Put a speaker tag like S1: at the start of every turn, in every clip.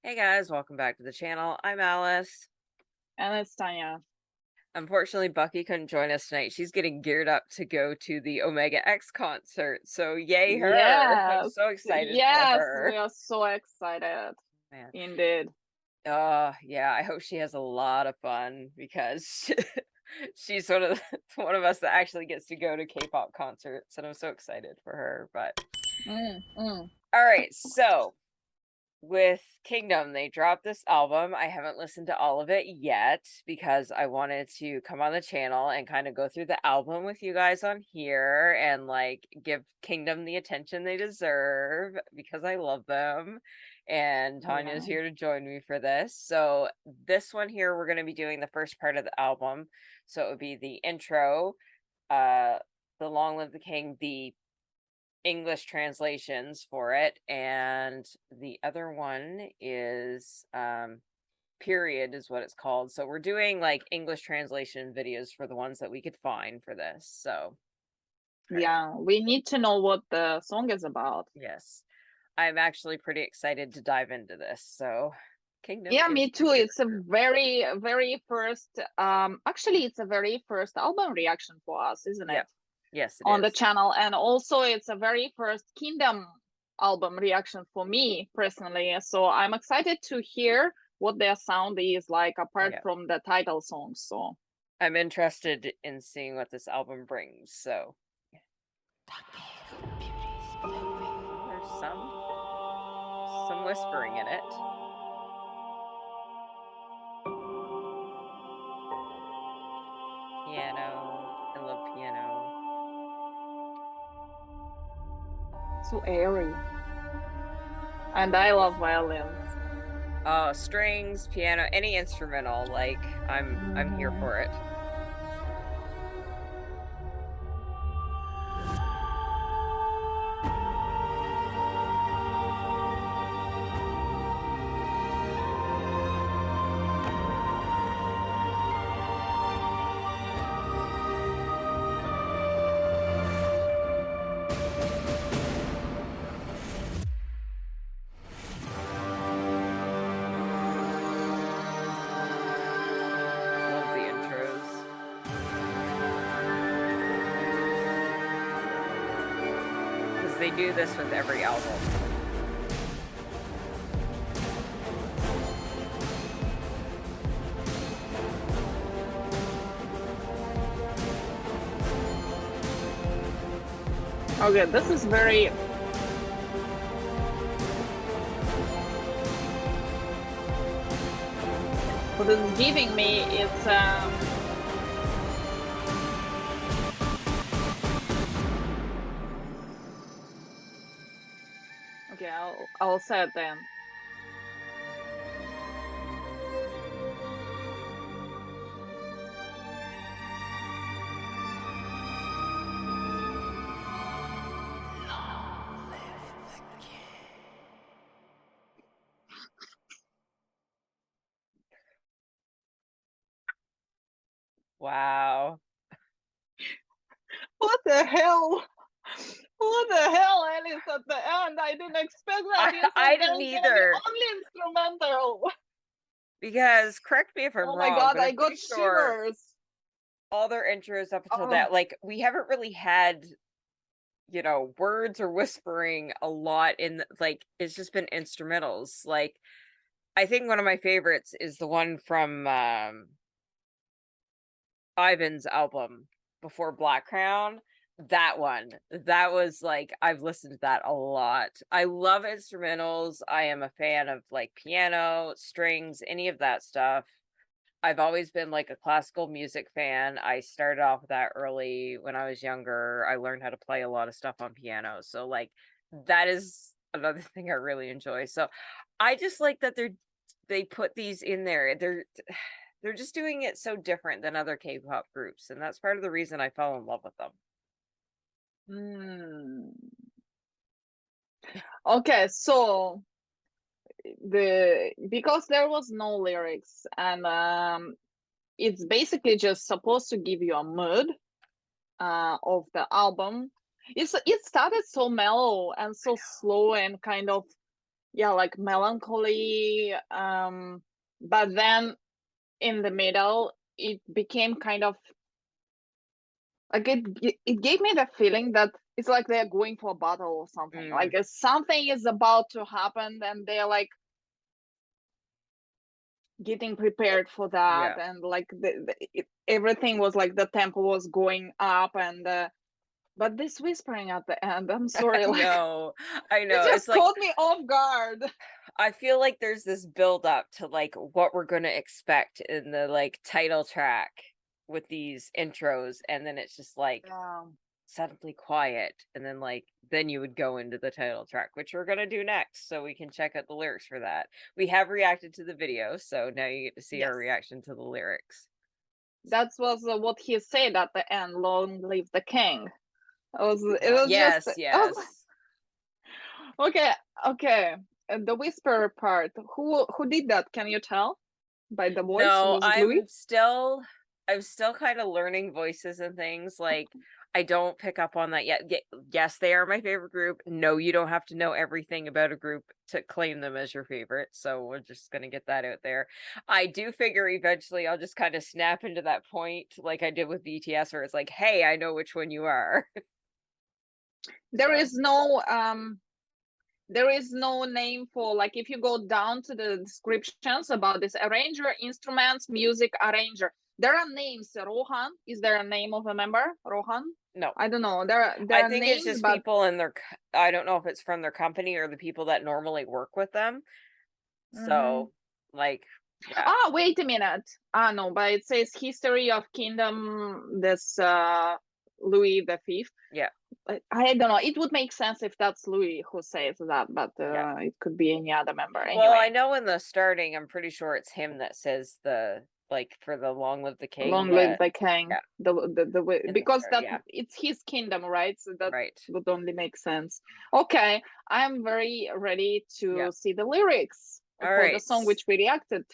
S1: Hey guys, welcome back to the channel. I'm Alice.
S2: And it's Tanya.
S1: Unfortunately, Bucky couldn't join us tonight. She's getting geared up to go to the Omega X concert. So yay her. I'm
S2: Yes,
S1: so excited for
S2: yes, we
S1: her.
S2: are so excited.
S1: Man.
S2: Indeed.
S1: Yeah, I hope she has a lot of fun because she's one of us that actually gets to go to K-pop concerts and I'm so excited for her. But
S2: Mm, mm.
S1: all right, so with Kingdom, they dropped this album. I haven't listened to all of it yet because I wanted to come on the channel and kind of go through the album with you guys on here and like give Kingdom the attention they deserve because I love them. And Tanya's
S2: Yeah.
S1: here to join me for this. So, this one here, we're going to be doing the first part of the album. So, it would be the intro, uh, the Long Live the King, the English translations for it, and the other one is period is what it's called. So we're doing like English translation videos for the ones that we could find for this. So all right.
S2: Yeah, we need to know what the song is about.
S1: Yes. I'm actually pretty excited to dive into this. So Kingdom
S2: Yeah,
S1: is
S2: me
S1: my
S2: too.
S1: favorite
S2: It's a
S1: group.
S2: very first actually it's a very first album reaction for us, isn't it?
S1: Yep. Yes, it
S2: On the
S1: is.
S2: channel. And also it's a very first Kingdom album reaction for me personally. So I'm excited to hear what their sound is like apart
S1: Yeah.
S2: from the title song. So
S1: I'm interested in seeing what this album brings. So there's some whispering in it. Piano. I love piano.
S2: so airy. And I
S1: Yes.
S2: love violins.
S1: Strings, piano, any instrumental, like I'm here
S2: Mhm.
S1: for it. Love the intros. Because they do this with every album.
S2: Okay, this is very. What it's giving me it's okay, I'll say it then.
S1: Wow.
S2: What the hell? What the hell, Alice, at the end? I didn't expect that. You said
S1: I didn't
S2: there's gonna be
S1: either.
S2: only instrumental.
S1: Because correct me if I'm
S2: Oh my
S1: wrong,
S2: god,
S1: but I'm
S2: I
S1: pretty
S2: got
S1: sure
S2: shivers.
S1: all their intros up until
S2: Oh,
S1: that, like we haven't really had, words or whispering a lot like it's just been instrumentals. Like I think one of my favorites is the one from Ivan's album before Black Crown, that one. That was like I've listened to that a lot. I love instrumentals. I am a fan of like piano, strings, any of that stuff. I've always been like a classical music fan. I started off with that early when I was younger. I learned how to play a lot of stuff on piano. So like that is another thing I really enjoy. So I just like that they put these in there. They're just doing it so different than other K-pop groups, and that's part of the reason I fell in love with them.
S2: hmm. Okay, so because there was no lyrics and it's basically just supposed to give you a mood of the album. It started so mellow and so slow and kind of yeah, like melancholy. But then in the middle, it became kind of like it gave me the feeling that it's like they're going for a battle or something. Like something is about to happen, and they're like getting prepared for that,
S1: Yeah.
S2: and like everything was like the tempo was going up, and but this whispering at the end, I'm sorry, like
S1: No, I
S2: it
S1: know.
S2: just
S1: It's like
S2: caught me off guard.
S1: I feel like there's this build up to like what we're gonna expect in the like title track with these intros, and then it's just like suddenly quiet, and then like then you would go into the title track, which we're gonna do next, so we can check out the lyrics for that. We have reacted to the video, so now you get to see
S2: Yes,
S1: our reaction to the lyrics.
S2: that was what he said at the end. Long live the king. It was just
S1: Yes,
S2: I was
S1: yes.
S2: like, okay, okay. And the whisper part, who did that? Can you tell by the voice?
S1: No,
S2: Was it Louis?
S1: I'm still kind of learning voices and things. Like I don't pick up on that yet. Yes, they are my favorite group. No, you don't have to know everything about a group to claim them as your favorite. So we're just gonna get that out there. I do figure eventually I'll just kind of snap into that point like I did with BTS where it's like, hey, I know which one you are.
S2: There
S1: So
S2: is no there is no name for, like, if you go down to the descriptions about this arranger, instruments, music arranger, there are names. Rohan, is there a name of a member? Rohan?
S1: no.
S2: I don't know. There
S1: I
S2: are
S1: think it's
S2: names,
S1: just
S2: but
S1: people in their I don't know if it's from their company or the people that normally work with them. So like yeah.
S2: wait a minute. No, but it says history of kingdom, this Louis the Fifth.
S1: Yeah.
S2: I don't know. It would make sense if that's Louis who says that, but
S1: Yeah.
S2: it could be any other member.
S1: Well, I
S2: Anyway,
S1: know in the starting, I'm pretty sure it's him that says the like for the long live the king,
S2: long live the king.
S1: yeah, in the
S2: Because
S1: start,
S2: that
S1: yeah,
S2: it's his kingdom, right? So that
S1: right.
S2: would only make sense. Okay, I'm very ready
S1: Yeah.
S2: to see the lyrics
S1: All
S2: for the
S1: right.
S2: song which we reacted.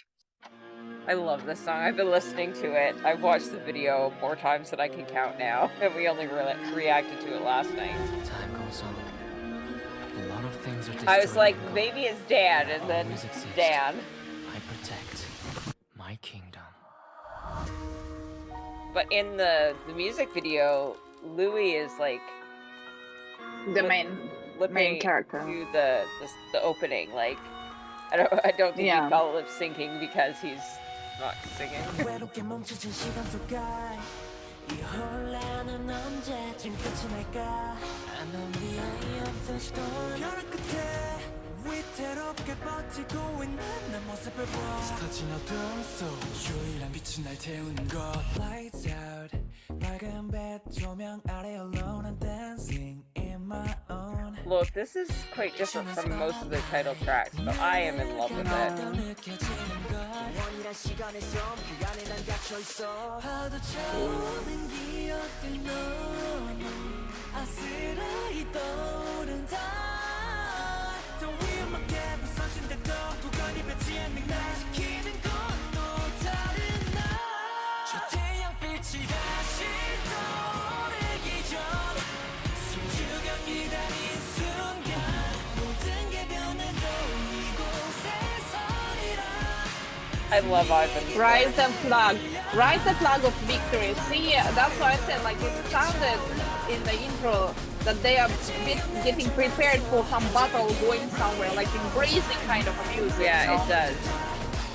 S1: I love this song. I've been listening to it. I've watched the video more times than I can count now. And we only reacted to it last night.
S3: Time goes on. A lot of things are
S1: I was like,
S3: destroyed and
S1: maybe it's Dan, and then
S3: always exist.
S1: Dan.
S3: I protect my kingdom.
S1: But in the music video, Louis is like
S2: The main character.
S1: to the opening. Like I don't think
S2: Yeah.
S1: you call it lip syncing because he's not singing.
S4: 외롭게 멈춰진 시간 속에 이 혼란은 언제쯤 끝이 날까 I know the eye of the storm 벼랑 끝에 위태롭게 버티고 있는 내 모습을 봐 짙어진 어둠 속 유일한 빛이 날 태우는 것 Lights out 밝은 빛 조명 아래 alone and dancing in my own
S1: Look, this is quite different from most of the title tracks, but I am in love with it.
S4: 느껴지는 것 영원이란 시간의 섬 그 안에 난 갇혀있어 파도 차오는 기억들 너무 아스라이 떠오른다 더 위험하게 부서진데도 도가니 뱉지 않는 날 지키는 것도 다른 나저 태양빛이 다시 떠오르기 전 숨죽여 기다린 순간 모든 게 변해도 이곳에서리라
S1: I love Ivan.
S2: Rise the flag of victory. See, that's why I said, like, it sounded in the intro that they are getting prepared for some battle going somewhere, like embracing kind of a music.
S1: Yeah,
S2: you know?
S1: it does.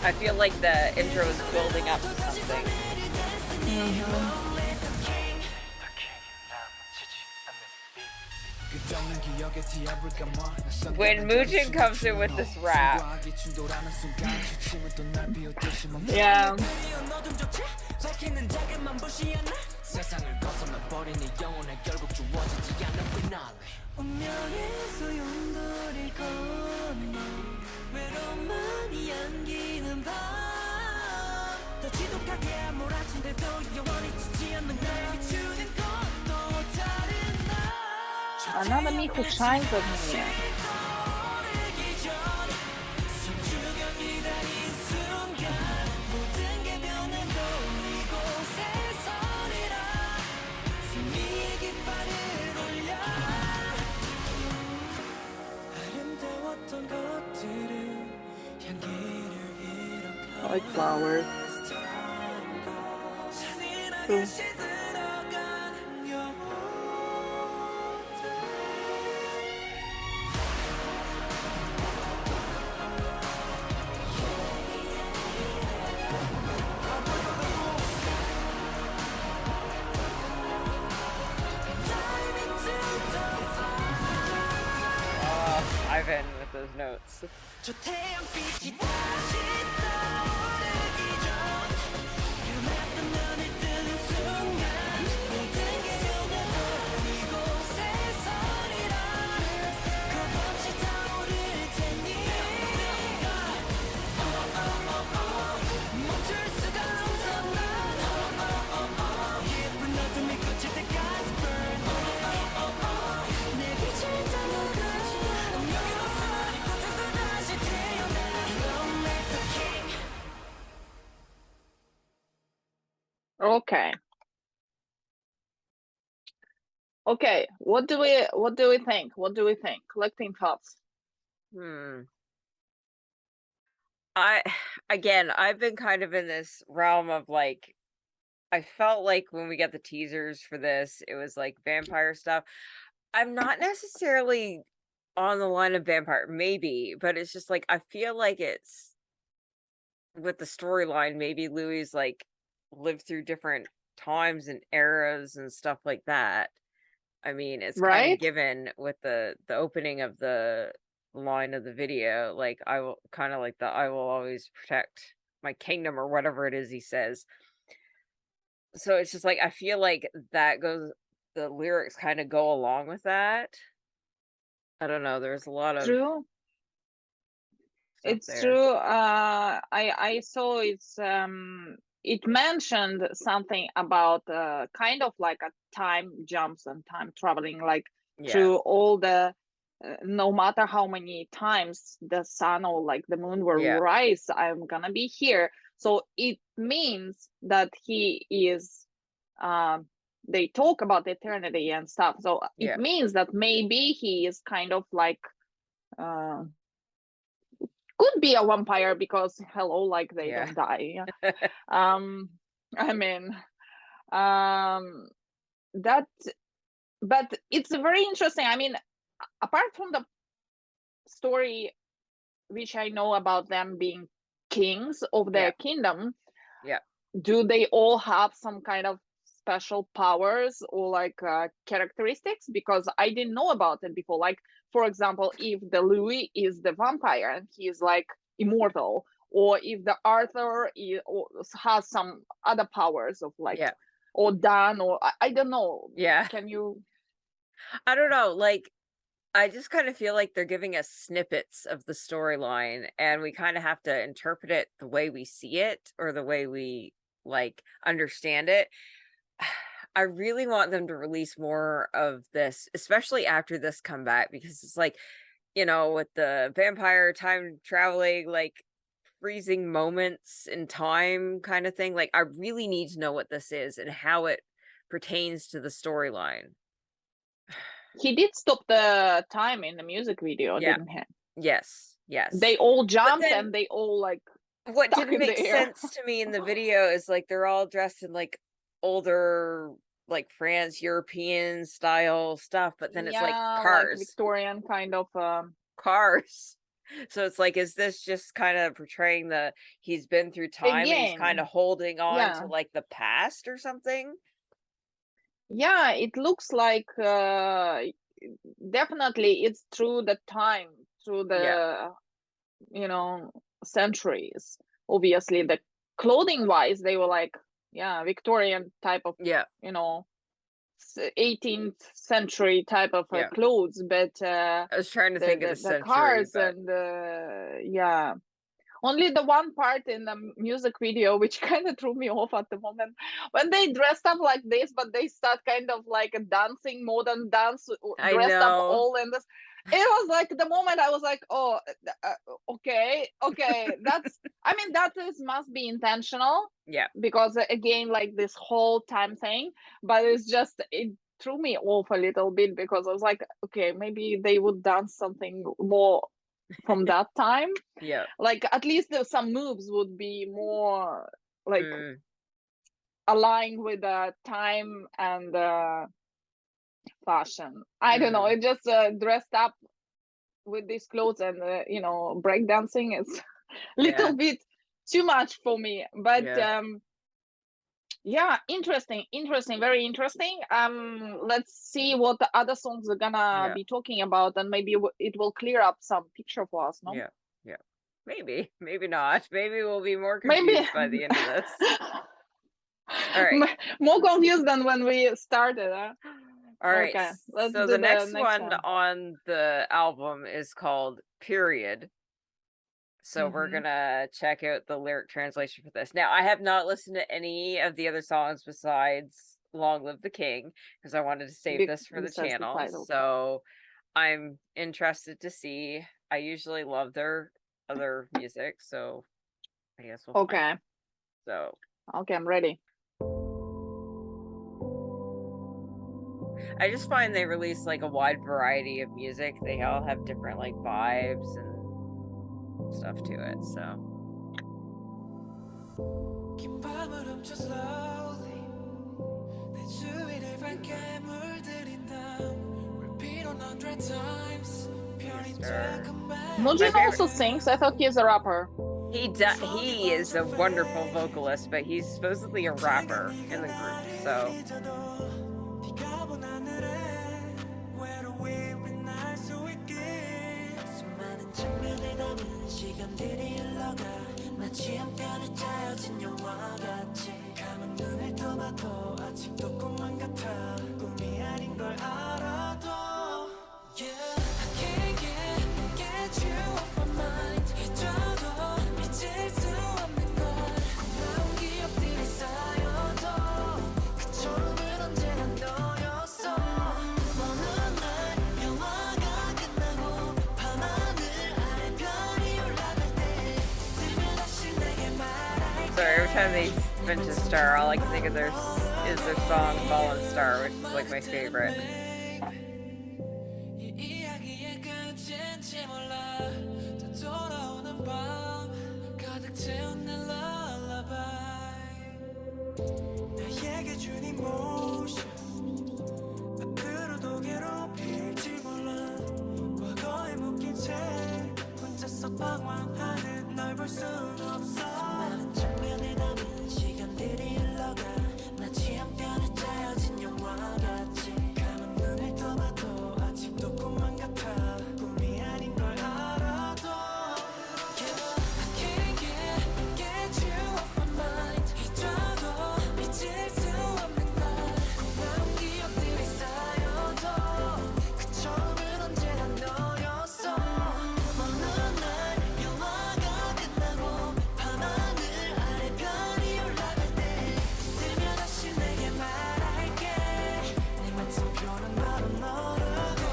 S1: I feel like the intro is building up to something. When Moojin comes in with this rap,
S2: Yeah.
S4: 세상을 벗어나 버린 이 영혼에 결국 주어지지 않는 피날레 운명의 소용돌이 건너 외로움만이 안기는 밤더 지독하게 몰아친데도 영원히 지지 않는 날 비추는 것도 다른 날
S2: Another me who shines with me.
S4: 떠오르기 전 숨죽여 기다린 순간 모든 게 변해도 이곳에서리라 승리의 깃발을 올려 아름다웠던 것들
S2: like flowers. True.
S1: Ivan with those notes.
S4: 저 태양빛이 다시 떠오르기 전 그랬던 눈을 뜨는 순간 모든 게 변해도 이곳에 서리라 겁없이 타오를 테니 멈출 수가 없어 난 예쁜 어둠이 꺼질 때까지 burn 내 빛을 담아가 여기로서 이곳에서 다시 태어나 Don't let the king
S2: Okay. Okay. What do we think? What do we think? Collecting thoughts.
S1: I've been kind of in this realm of like, I felt like when we got the teasers for this, it was like vampire stuff. I'm not necessarily on the line of vampire, maybe, but it's just like I feel like it's with the storyline, maybe Louis like lived through different times and eras and stuff like that. I mean, it's kind
S2: Right?
S1: of given with the opening of the line of the video, like I will kind of like the I will always protect my kingdom or whatever it is he says. So it's just like I feel like that goes the lyrics kind of go along with that. I don't know, there's a lot of
S2: True.
S1: stuff
S2: It's
S1: there.
S2: true. I saw it mentioned something about kind of like a time jumps and time traveling, like
S1: Yeah.
S2: through all the no matter how many times the sun or like the moon will
S1: Yeah.
S2: rise, I'm gonna be here. So it means that he is they talk about eternity and stuff. So
S1: Yeah.
S2: it means that maybe he is kind of like could be a vampire because hello, like they
S1: Yeah.
S2: don't die. I mean, that, but it's very interesting. I mean, apart from the story, which I know about them being kings of their kingdom,
S1: Yeah.
S2: do they all have some kind of special powers or like characteristics? Because I didn't know about it before. Like, for example, if the Louis is the vampire and he is like immortal, or if the Arthur has some other powers of like,
S1: Yeah.
S2: or Dan, or I don't know.
S1: Yeah.
S2: Can you?
S1: I don't know, like I just kind of feel like they're giving us snippets of the storyline and we kind of have to interpret it the way we see it or the way we like understand it. I really want them to release more of this, especially after this comeback, because it's like, you know, with the vampire time traveling, like freezing moments in time kind of thing. Like, I really need to know what this is and how it pertains to the storyline.
S2: He did stop the time in the music video,
S1: Yeah.
S2: didn't he?
S1: Yes. Yes.
S2: They all jumped
S1: then-
S2: and they all like
S1: What
S2: stuck
S1: didn't
S2: in the
S1: make
S2: air.
S1: sense to me in the video is like they're all dressed in like older, like France, European style stuff, but then it's like
S2: Yeah,
S1: cars.
S2: like Victorian kind of
S1: Cars. So it's like, is this just kind of portraying he's been through time and he's kind
S2: Again,
S1: of holding on
S2: yeah.
S1: to like the past or something?
S2: Yeah, it looks like definitely it's through the time, through the you know, centuries. Obviously, the clothing wise, they were like, yeah, Victorian type of,
S1: Yeah.
S2: you know, 18th century type of
S1: Yeah.
S2: clothes, but
S1: I was trying to think of the
S2: the
S1: century,
S2: cars
S1: but
S2: and yeah. Only the one part in the music video which kind of threw me off at the moment when they dressed up like this, but they start kind of like a dancing, modern dance,
S1: I
S2: dressed up
S1: know.
S2: all in this. It was like the moment I was like, oh, okay, that's. I mean, that is must be intentional.
S1: Yeah.
S2: Because again, like this whole time thing, but it's just it threw me off a little bit because I was like, okay, maybe they would dance something more from that time.
S1: Yeah.
S2: Like at least some moves would be more like
S1: Mm,
S2: aligned with the time and fashion. I don't know.
S1: mm,
S2: It just dressed up with these clothes and breakdancing is a little
S1: yeah.
S2: bit too much for me. But
S1: Yeah.
S2: yeah, interesting, very interesting. Let's see what the other songs are gonna
S1: Yeah.
S2: be talking about, and maybe it will clear up some picture for us, no?
S1: Yeah. Yeah. Maybe. Maybe not. Maybe we'll be more
S2: Maybe
S1: confused by the end of this. All right.
S2: more confused than when we started, huh?
S1: All right.
S2: Okay, let's
S1: So
S2: do
S1: the
S2: the
S1: next
S2: next
S1: one
S2: one.
S1: on the album is called Period. So we're
S2: Mm-hmm.
S1: gonna check out the lyric translation for this. Now, I have not listened to any of the other songs besides Long Live the King because I wanted to save this for the
S2: Besides the
S1: channel.
S2: title.
S1: So I'm interested to see. I usually love their other music, so I guess we'll find
S2: Okay,
S1: out. So
S2: okay, I'm ready.
S1: I just find they release like a wide variety of music. They all have different like vibes and stuff to it. So
S4: 긴 밤을 훔쳐 slowly 내 주위를 밝게 물들인 다음 repeat 100 times 별이
S1: star.
S4: 조금만
S2: Mujin
S1: favorite-
S2: also sings. I thought he's a rapper.
S1: He is a wonderful vocalist, but he's supposedly a rapper in the group. So
S4: 비가 온 하늘에 외로움이 날 수 있게 수많은 장면을 담은 시간들이 흘러가 마치 한 편의 짜여진 영화 같이 감은 눈을 떠봐도 아직도 꿈만 같아 꿈이 아닌 걸 알아도 Yeah I can't get you off my mind 잊어도 잊을 수 없는 걸 고마운 기억들이 쌓여도 그 처음은 언제나 너였어 어느 날 영화가 끝나고 밤하늘 아래 별이 올라갈 때 있으면 다시 내게 말할게
S1: sorry, every time they mention Star, all I can think of is their song Fallen Star, which is like my favorite.
S4: 이 이야기의 끝인지 몰라 또 돌아오는 밤 가득 채운 내 lullaby 나에게 준 emotion 앞으로도 괴롭힐지 몰라 과거에 묶인 채 혼자서 방황하는 널 볼 순 없어 수많은 장면을 담은 시간들이 흘러가 마치 한 편의 짜여진 영화 같이 감은 눈을 떠봐도 아직도 꿈만 같아 꿈이 아닌 걸 알아도 Yeah I can't get you off my mind 잊어도 잊을 수 없는 걸 고마운 기억들이 쌓여도 그 처음은 언제나 너였어 어느 날 영화가 끝나고 밤하늘 아래 별이 올라갈 때 있으면 다시 내게 말할게 내 맞춤표는 바로 너라고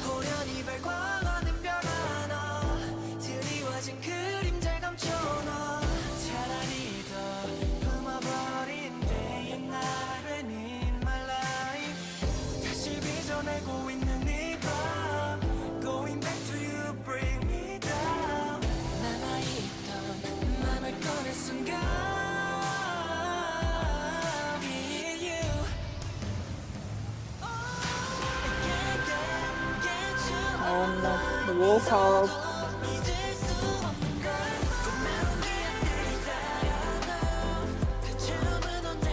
S4: 호련히 발광하는 별 하나 드리워진 그림잘 감춰놔 차라리 더 품어버린 day and night when in my life 다시 빚어내고 있는 이밤 Going back to you bring me down 남아있던 맘을 꺼낸 순간 Be you
S2: The vocals.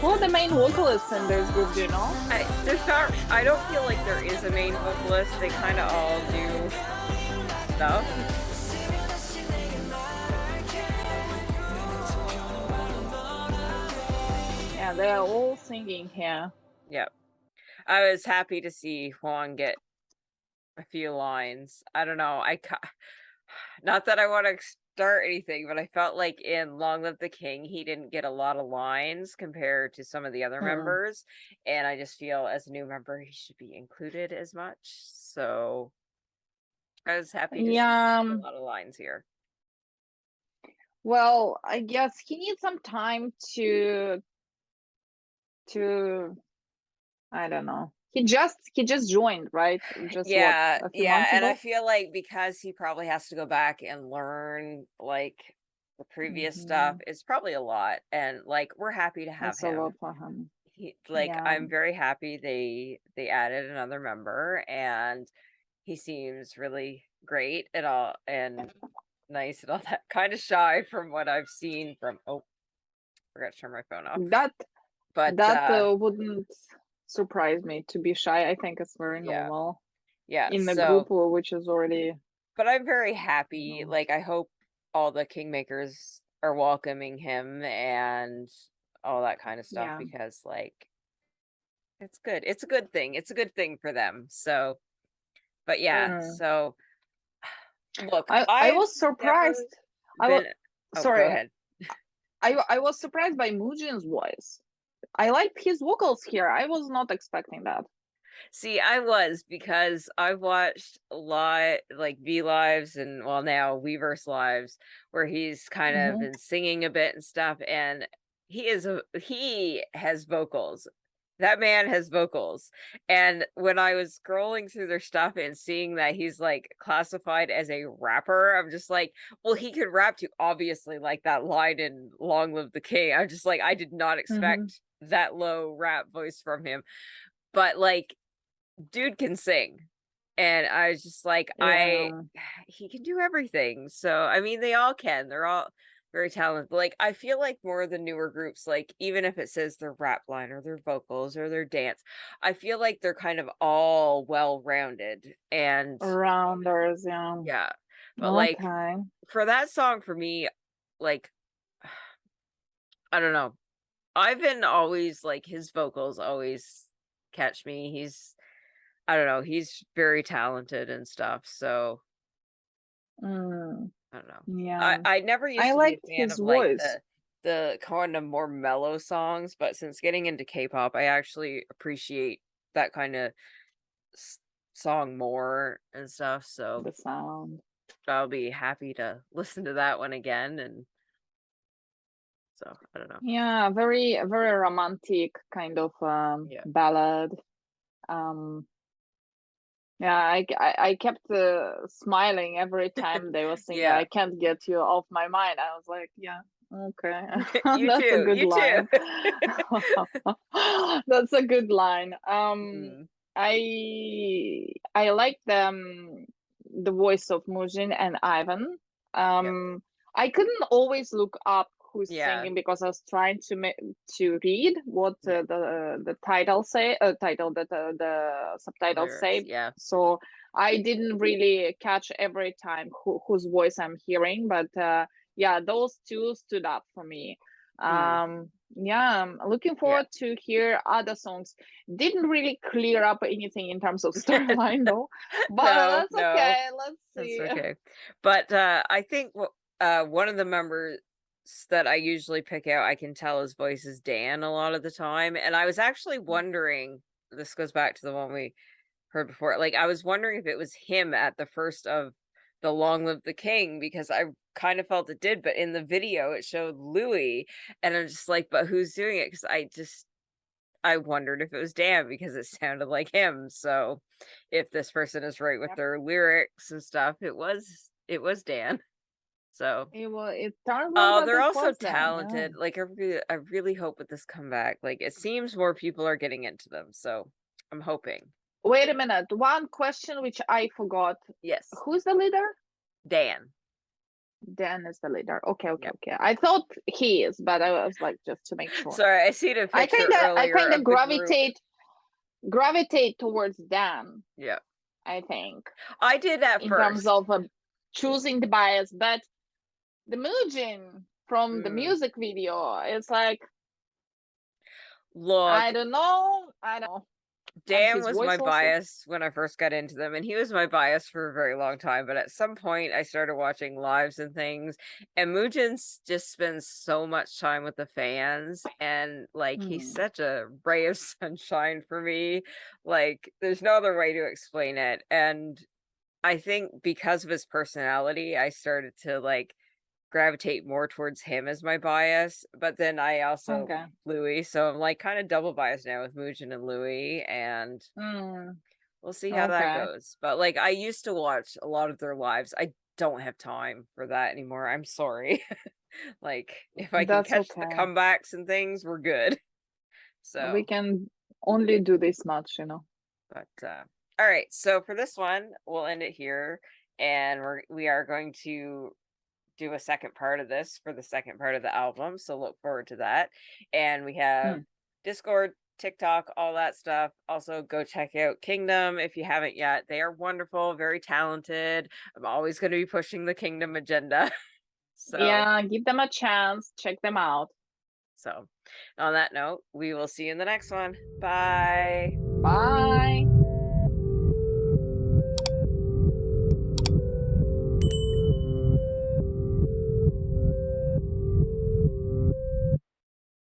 S2: Who are the main vocalists in this group, do you know?
S1: I don't feel like there is a main vocalist. They kind of all do stuff.
S2: Yeah, they're all singing here.
S1: Yep. I was happy to see Juan get a few lines. I don't know. Not that I want to start anything, but I felt like in Long Live the King, he didn't get a lot of lines compared to some of the other members. And I just feel as a new member, he should be included as much. So I was happy to see a lot of lines here.
S2: Well, I guess he needs some time to I don't know, he just joined, right? Just what,
S1: Yeah,
S2: a few
S1: yeah,
S2: months
S1: and I
S2: ago?
S1: feel like because he probably has to go back and learn like the previous stuff,
S2: Hmm.
S1: it's probably a lot. And like we're happy to have
S2: It's a lot
S1: him.
S2: for him. Yeah.
S1: I'm very happy they added another member, and he seems really great and all and nice and all that. Kind of shy from what I've seen from forgot to turn my phone off.
S2: That
S1: But
S2: that wouldn't surprise me, to be shy. I think it's very
S1: yeah.
S2: normal
S1: Yeah,
S2: in the group,
S1: so
S2: which is already,
S1: but I'm very
S2: you
S1: happy.
S2: know.
S1: Like I hope all the kingmakers are welcoming him and all that kind of stuff
S2: Yeah.
S1: because like it's good. It's a good thing. It's a good thing for them. So, but yeah,
S2: Mm.
S1: so look,
S2: I
S1: I've
S2: was
S1: never
S2: surprised. I was
S1: been go
S2: sorry.
S1: ahead.
S2: I was surprised by Mujin's voice. I liked his vocals here. I was not expecting that.
S1: See, I was because I've watched a lot like V Lives and well now Weverse Lives where he's kind of
S2: Hmm.
S1: been singing a bit and stuff and he has vocals. That man has vocals. And when I was scrolling through their stuff and seeing that he's like classified as a rapper, I'm just like, well, he could rap to obviously like that line in Long Live the King. I'm just like, I did not
S2: Hmm.
S1: expect that low rap voice from him. But like dude can sing. And I was just like,
S2: Yeah.
S1: he can do everything. So I mean they all can. They're all very talented. Like I feel like more of the newer groups, like even if it says their rap line or their vocals or their dance, I feel like they're kind of all well rounded. And
S2: Rounders, yeah.
S1: yeah. But like
S2: Okay.
S1: for that song for me, like I don't know. I've been always like his vocals always catch me. I don't know, he's very talented and stuff, so
S2: Mm,
S1: I don't know.
S2: yeah.
S1: I never
S2: I
S1: used to be a
S2: liked
S1: fan
S2: his
S1: of like
S2: voice.
S1: the kind of more mellow songs, but since getting into K-pop, I actually appreciate that kind of song more and stuff. So
S2: The sound.
S1: I'll be happy to listen to that one again. And so I don't know.
S2: Yeah, very romantic kind of
S1: Yeah.
S2: ballad. Um, yeah, I kept smiling every time they were singing.
S1: Yeah.
S2: I can't get you off my mind. I was like, yeah, okay,
S1: You
S2: that's a
S1: too.
S2: good
S1: You too.
S2: line. That's a good line.
S1: Mm,
S2: I like the voice of Mujin and Ivan.
S1: yep.
S2: I couldn't always look up who's
S1: Yeah.
S2: singing because I was trying to read what
S1: Yeah.
S2: the title say, title that the subtitles
S1: Lyrics.
S2: say.
S1: Yeah.
S2: So I didn't really catch every time whose voice I'm hearing, but yeah, those two stood up for me.
S1: Mm,
S2: Yeah, I'm looking
S1: yeah.
S2: forward to hear other songs. Didn't really clear up anything in terms of storyline though, but
S1: No,
S2: that's
S1: no.
S2: okay. Let's
S1: That's
S2: see.
S1: okay. But I think one of the members that I usually pick out, I can tell his voice is Dan a lot of the time. And I was actually wondering, this goes back to the one we heard before. Like I was wondering if it was him at the first of the Long Live the King because I kind of felt it did, but in the video it showed Louis, and I'm just like, but who's doing it? Because I wondered if it was Dan because it sounded like him. So if this person is right with
S2: Yep.
S1: their lyrics and stuff, it was Dan. So
S2: It turns out
S1: oh,
S2: that
S1: they're
S2: it
S1: also
S2: was then. Yeah.
S1: talented. Like I really hope with this comeback. Like it seems more people are getting into them. So I'm hoping.
S2: Wait a minute. One question which I forgot.
S1: Yes.
S2: Who's the leader?
S1: Dan.
S2: Dan is the leader. Okay, okay,
S1: Yep.
S2: okay. I thought he is, but I was like just to make sure.
S1: Sorry, I seen a
S2: I
S1: picture
S2: I
S1: earlier
S2: kind of
S1: of the group.
S2: gravitate towards Dan,
S1: Yeah.
S2: I think,
S1: I did at
S2: in terms
S1: first.
S2: of choosing the bias, but the Mujin from the
S1: Mm.
S2: music video, it's like I
S1: Look,
S2: don't know. I don't know. And
S1: Dan
S2: his
S1: was my
S2: voice also.
S1: bias when I first got into them, and he was my bias for a very long time. But at some point, I started watching lives and things, and Mujin's just spends so much time with the fans, and like he's
S2: Hmm.
S1: such a ray of sunshine for me. Like, there's no other way to explain it. And I think because of his personality, I started to like gravitate more towards him as my bias, but then I also
S2: Okay.
S1: Louis, so I'm like kind of double biased now with Muujin and Louis, and
S2: Mm,
S1: we'll see how that
S2: okay.
S1: goes. But like I used to watch a lot of their lives. I don't have time for that anymore. I'm sorry. Like if I can
S2: That's
S1: catch the
S2: okay.
S1: comebacks and things, we're good.
S2: We
S1: So,
S2: can only do this much, you know.
S1: but all right. So for this one, we'll end it here, and we are going to do a second part of this for the second part of the album. So look forward to that. And we have
S2: Mm.
S1: Discord, TikTok, all that stuff. Also, go check out Kingdom if you haven't yet. They are wonderful, very talented. I'm always going to be pushing the Kingdom agenda. So,
S2: Yeah, give them a chance. Check them out.
S1: so on that note, we will see you in the next one. Bye.
S2: Bye.